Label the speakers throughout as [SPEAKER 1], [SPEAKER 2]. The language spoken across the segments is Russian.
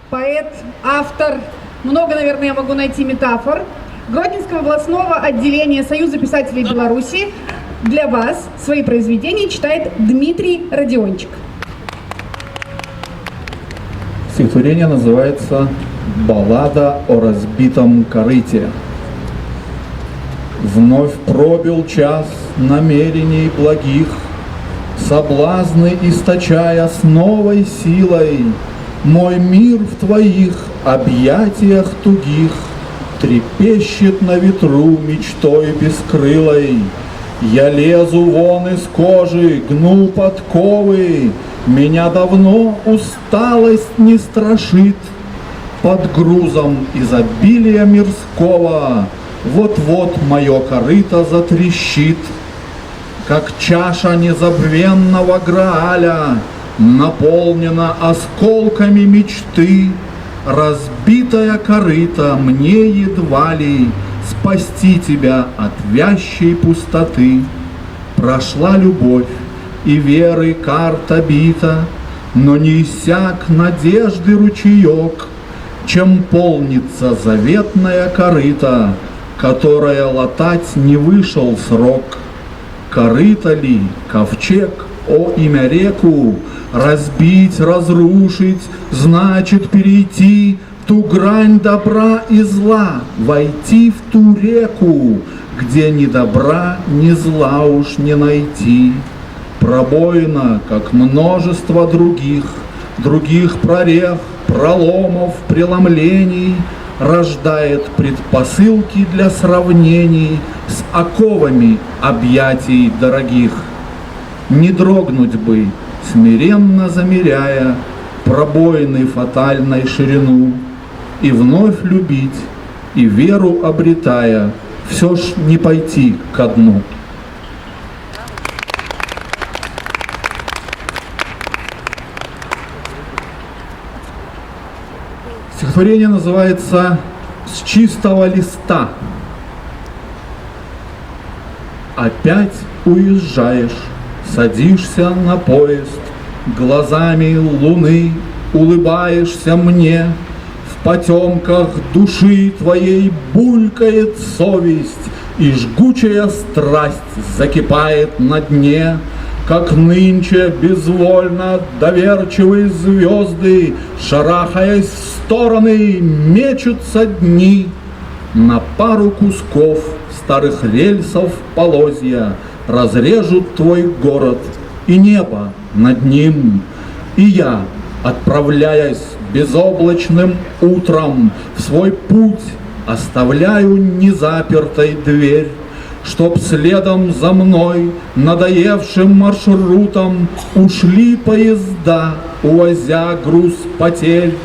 [SPEAKER 1] поэт, автор, много, наверное, я могу найти метафор, Гродненского областного отделения Союза писателей Беларуси. Для вас свои произведения читает Дмитрий Родиончик.
[SPEAKER 2] Стихотворение называется «Баллада о разбитом корыте». Вновь пробил час намерений благих, соблазны источая с новой силой. Мой мир в твоих объятиях тугих трепещет на ветру мечтой бескрылой. Я лезу вон из кожи, гну подковы, меня давно усталость не страшит. Под грузом изобилия мирского вот-вот мое корыто затрещит. Как чаша незабвенного Грааля наполнена осколками мечты, разбитая корыто мне едва ли спасти тебя от вящей пустоты. Прошла любовь, и веры карта бита, но не иссяк надежды ручеек, чем полнится заветная корыта, которая латать не вышел срок. Корыто ли, ковчег, о имя реку, разбить, разрушить, значит перейти ту грань добра и зла, войти в ту реку, где ни добра, ни зла уж не найти. Пробоина, как множество других прорех, проломов, преломлений, рождает предпосылки для сравнений с оковами объятий дорогих. Не дрогнуть бы, смиренно замеряя пробоины фатальной ширину, и вновь любить, и веру обретая, все ж не пойти ко дну. Стихотворение называется «С чистого листа». Опять уезжаешь, садишься на поезд, глазами луны улыбаешься мне, в потемках души твоей булькает совесть, и жгучая страсть закипает на дне. Как нынче безвольно доверчивые звезды, шарахаясь в стороны, мечутся дни. На пару кусков старых рельсов полозья разрежут твой город и небо над ним. И я, отправляясь безоблачным утром в свой путь, оставляю незапертой дверь, чтоб следом за мной надоевшим маршрутом ушли поезда, увозя груз потерь.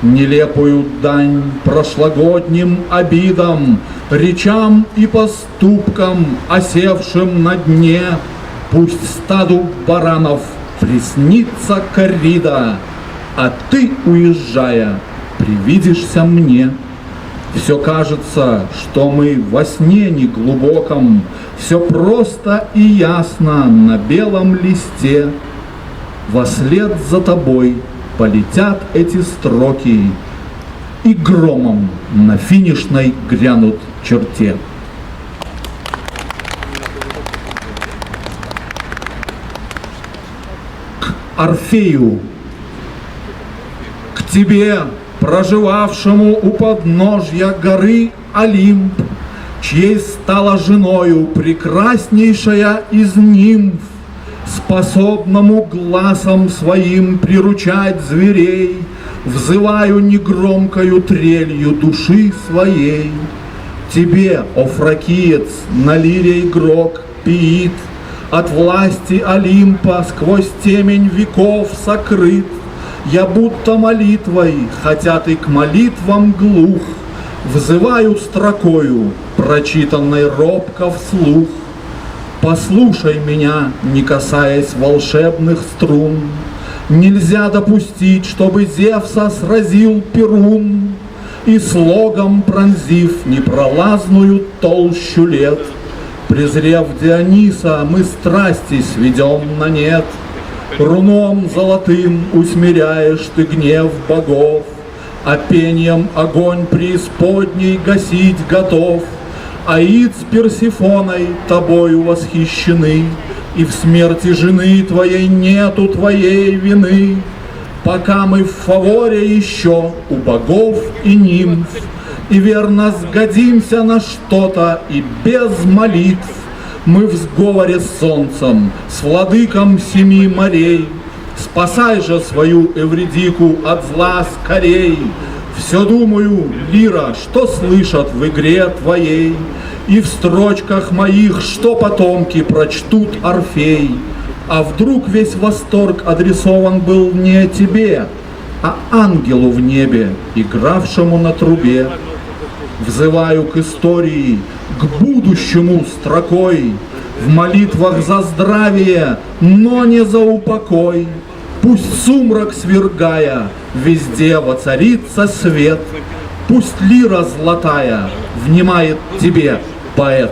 [SPEAKER 2] Нелепую дань прошлогодним обидам, речам и поступкам, осевшим на дне. Пусть стаду баранов приснится коррида, а ты, уезжая, привидишься мне. Все кажется, что мы во сне неглубоком, все просто и ясно на белом листе. Вослед за тобой полетят эти строки, и громом на финишной грянут черте. К Орфею, к тебе, проживавшему у подножья горы Олимп, чьей стала женою прекраснейшая из нимф, способному гласом своим приручать зверей, взываю негромкою трелью души своей. Тебе, о фракиец, на лире игрок пиит, от власти Олимпа сквозь темень веков сокрыт. Я будто молитвой, хотя ты к молитвам глух, взываю строкою, прочитанной робко вслух. Послушай меня, не касаясь волшебных струн, нельзя допустить, чтобы Зевса сразил Перун, и слогом пронзив непролазную толщу лет, презрев Диониса, мы страсти сведем на нет. Руном золотым усмиряешь ты гнев богов, а пением огонь преисподней гасить готов. Аид с Персифоной тобою восхищены, и в смерти жены твоей нету твоей вины. Пока мы в фаворе еще у богов и нимф, и верно сгодимся на что-то и без молитв, мы в сговоре с солнцем, с владыком семи морей. Спасай же свою Эвридику от зла скорей. Все думаю, лира, что слышат в игре твоей, и в строчках моих, что потомки прочтут Орфей. А вдруг весь восторг адресован был не тебе, а ангелу в небе, игравшему на трубе. Взываю к истории, к будущему строкой, в молитвах за здравие, но не за упокой. Пусть сумрак свергая, везде воцарится свет, пусть лира золотая внимает тебе, поэт.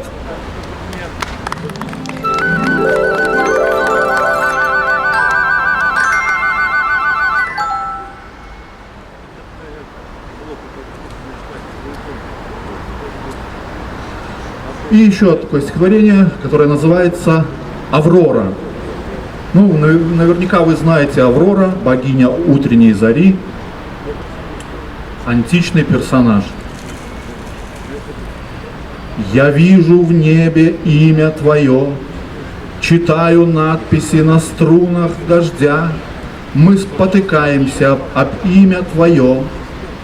[SPEAKER 2] И еще такое стихотворение, которое называется «Аврора». Ну, наверняка вы знаете Аврора, богиня утренней зари, античный персонаж. Я вижу в небе имя твое, читаю надписи на струнах дождя. Мы спотыкаемся об имя твое,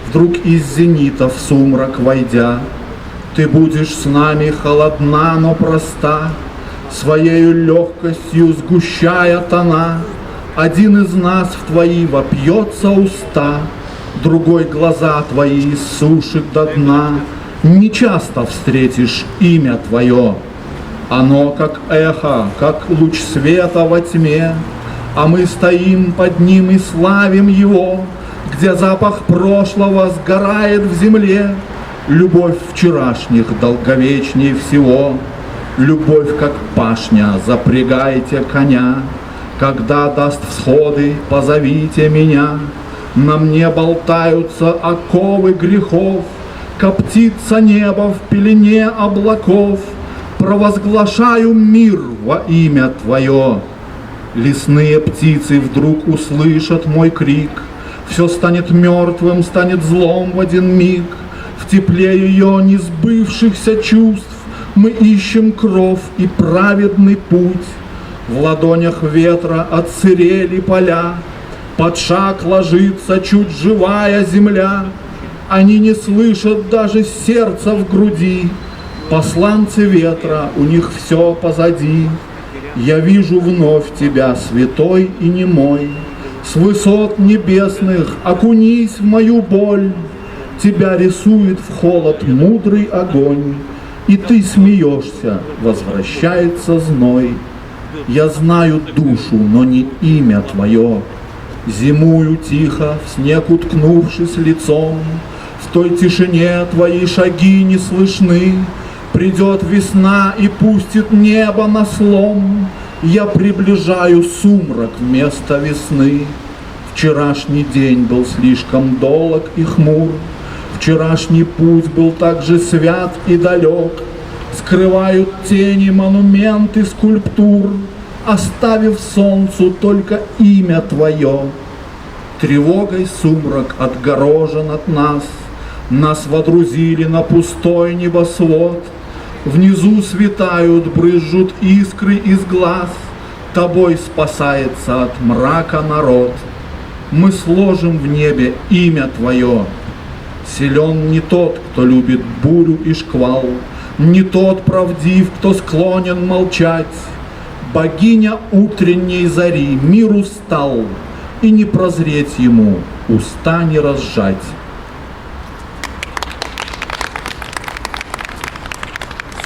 [SPEAKER 2] вдруг из зенита в сумрак войдя. Ты будешь с нами холодна, но проста, своею легкостью сгущая тона. Один из нас в твои вопьется уста, другой глаза твои иссушит до дна. Не часто встретишь имя твое, оно как эхо, как луч света во тьме, а мы стоим под ним и славим его, где запах прошлого сгорает в земле. Любовь вчерашних долговечней всего, любовь как пашня, запрягайте коня. Когда даст всходы, позовите меня, на мне болтаются оковы грехов, коптится небо в пелене облаков, провозглашаю мир во имя твое. Лесные птицы вдруг услышат мой крик, все станет мертвым, станет злом в один миг. В тепле ее несбывшихся чувств мы ищем кров и праведный путь. В ладонях ветра отсырели поля, под шаг ложится чуть живая земля. Они не слышат даже сердца в груди, посланцы ветра, у них все позади. Я вижу вновь тебя, святой и немой, с высот небесных окунись в мою боль. Тебя рисует в холод мудрый огонь, и ты смеешься, возвращается зной. Я знаю душу, но не имя твое. Зимую тихо, в снег уткнувшись лицом, в той тишине твои шаги не слышны. Придет весна и пустит небо на слом. Я приближаю сумрак вместо весны. Вчерашний день был слишком долг и хмур, вчерашний путь был так же свят и далек. Скрывают тени монументы скульптур, оставив солнцу только имя твое. Тревогой сумрак отгорожен от нас, нас водрузили на пустой небосвод. Внизу светают, брызжут искры из глаз, тобой спасается от мрака народ. Мы сложим в небе имя твое. Силен не тот, кто любит бурю и шквал, не тот правдив, кто склонен молчать. Богиня утренней зари мир устал, и не прозреть ему, уста не разжать.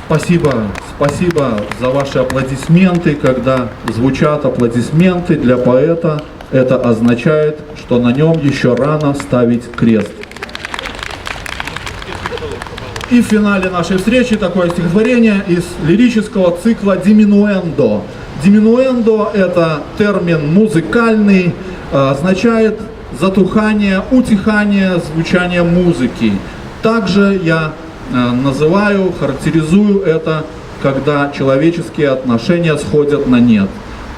[SPEAKER 2] Спасибо за ваши аплодисменты. Когда звучат аплодисменты для поэта, это означает, что на нем еще рано ставить крест. И в финале нашей встречи такое стихотворение из лирического цикла «Диминуэндо». «Диминуэндо» — это термин музыкальный, означает затухания, утихания звучания музыки. Также я называю, характеризую это, когда человеческие отношения сходят на нет,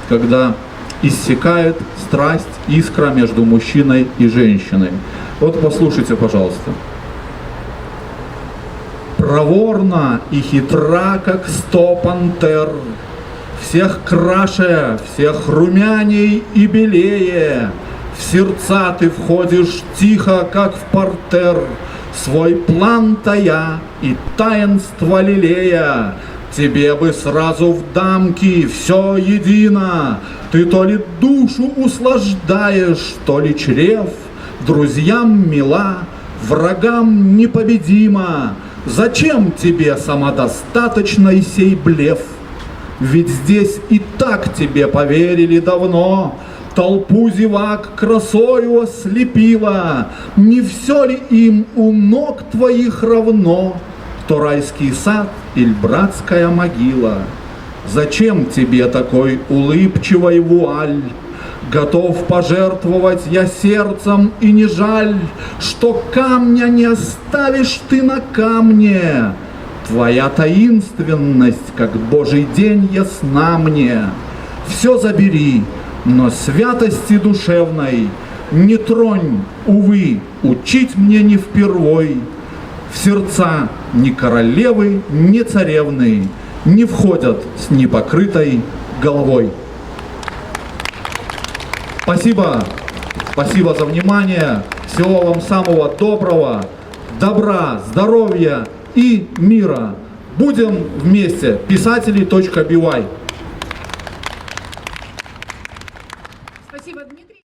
[SPEAKER 2] когда иссякает страсть, искра между мужчиной и женщиной. Вот послушайте, пожалуйста. Проворна и хитра, как 100 пантер, всех краше, всех румяней и белее, в сердца ты входишь тихо, как в портер, свой план тая и таинство лелея. Тебе бы сразу в дамки все едино, ты то ли душу услаждаешь, то ли чрев, друзьям мила, врагам непобедима. Зачем тебе самодостаточный сей блеф? Ведь здесь и так тебе поверили давно, толпу зевак красою ослепила. Не все ли им у ног твоих равно, то райский сад или братская могила? Зачем тебе такой улыбчивой вуаль? Готов пожертвовать я сердцем, и не жаль, что камня не оставишь ты на камне. Твоя таинственность, как Божий день, ясна мне. Все забери, но святости душевной не тронь, увы, учить мне не впервой. В сердца ни королевы, ни царевны не входят с непокрытой головой. Спасибо, спасибо за внимание, всего вам самого доброго, добра, здоровья и мира. Будем вместе. Писатели.by.
[SPEAKER 1] Спасибо, Дмитрий.